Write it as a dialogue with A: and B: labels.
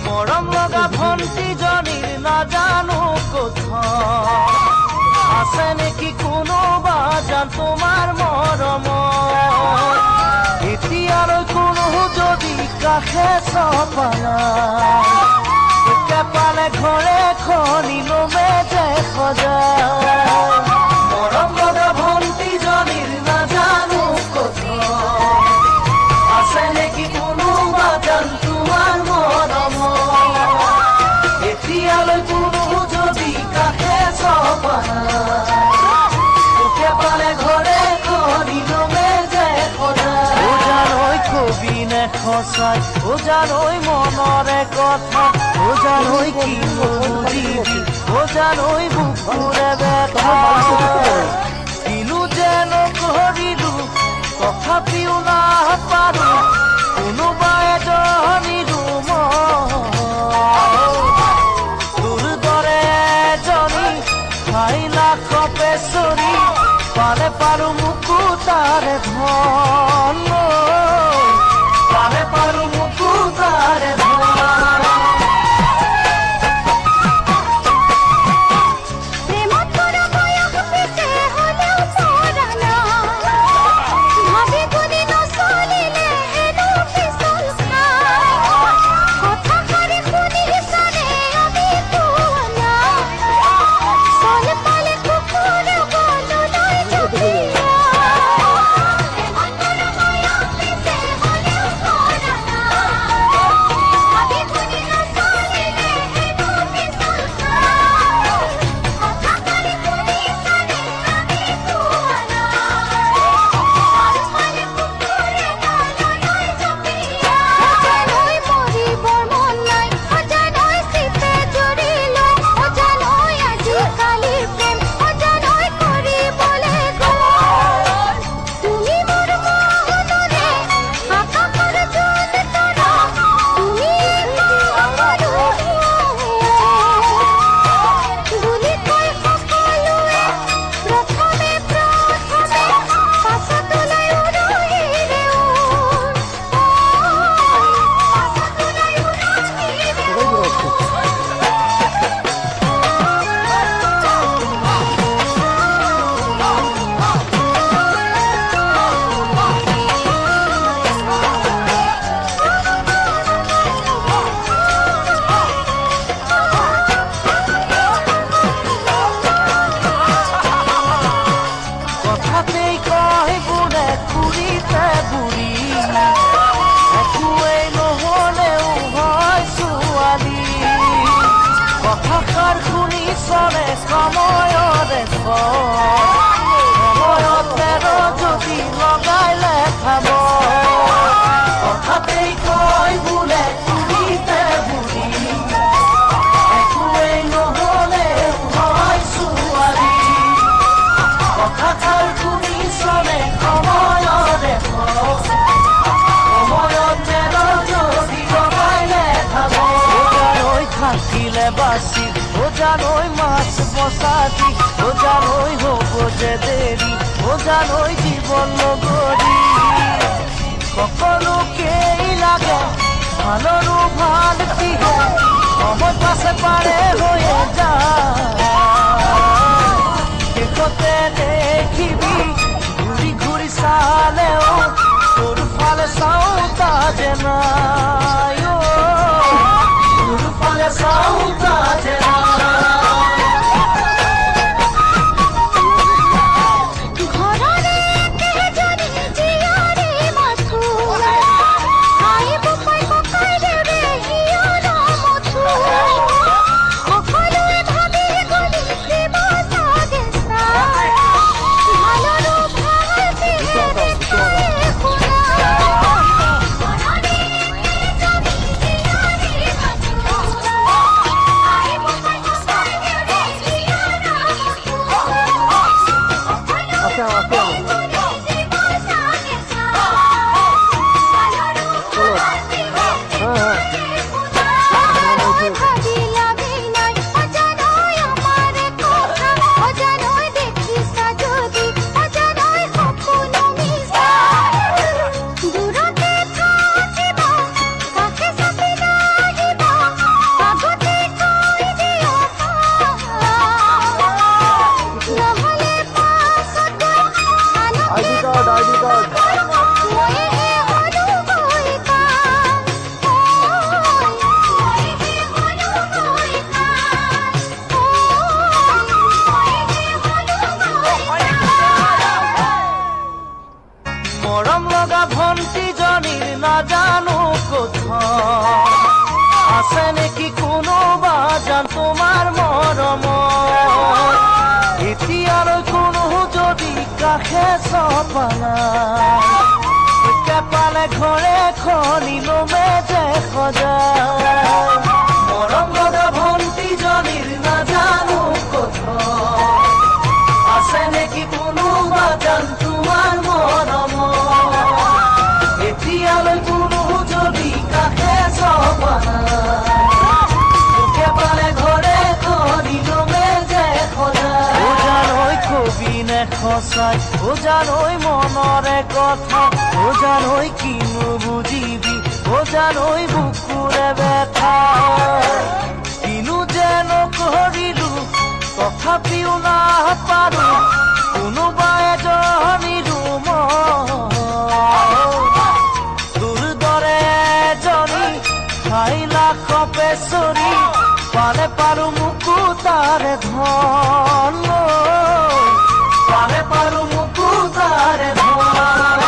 A: মৰম লগা ভণ্টিজনীৰ নাজানো কথা আছে নেকি কোনোবা জান তোমাৰ মৰম এতিয়ালৈ কোনো যদি কাষে চপালা পালে ঘৰে খনি লমে যে সজা মৰম লগা ভণ্টিজনীৰ নাজানো কথা আছে নেকি কোনোবা জান তোমাৰ মৰম এতিয়ালৈ কোনো যদি কাষে চপালা পালে ঘৰে খনি লমে যে সজা জানৈ কবি নে সঁচাই জানৈ মনৰে কথা জানৈ কি বুজিবি জানৈ বুকুৰে ব্যথা কিনো যেন কৰিলো তথাপিও নাপাৰো কোনোবা এজনীৰো তোৰ দৰে এজনী ঠাই লাখ পেচৰি পালে পাৰো মোকো তাৰে ধন পালে পাৰো মোকো তাৰে ধন বাসি জানৈ মাছ বসাতি জানৈ হব যে দেৰি জানৈ জীৱন নগৰী সকলোকেই লাগে ভালৰো ভাল কিহে সময় পাছে পাৰে হৈয়ে যায় শেষতে দেখিবি ঘূৰি ঘূৰি চালেও তোৰ ফালে চাওঁতা যে নাই তোৰ ফালে চাওঁতা যে নাই পালে ঘৰে খনিলো মেজে সজাই মৰম লগা ভণ্টিজনীৰ নাজানো কথা আছে নেকি কোনোবা জান তোমাৰ মৰম এতিয়ালৈ কোনো যদি কাষে চবা তোকে পালে ঘৰে খনিলো মেজে সজাই ও জানৈ কবি নে সঁচাই ও জানৈ মনৰে কথা ও জানৈ কিনো বুজিবি ও জানৈ বুকুৰে ব্যথা কিনো যেন কৰিলো তথাপিও নাপাৰো কোনোবা এজনীৰো তোৰ দৰে এজনী খাইলা কপেচৰি পালে পাৰো মোকো তাৰে ধন পালে পাৰো মোকো তাৰে ধন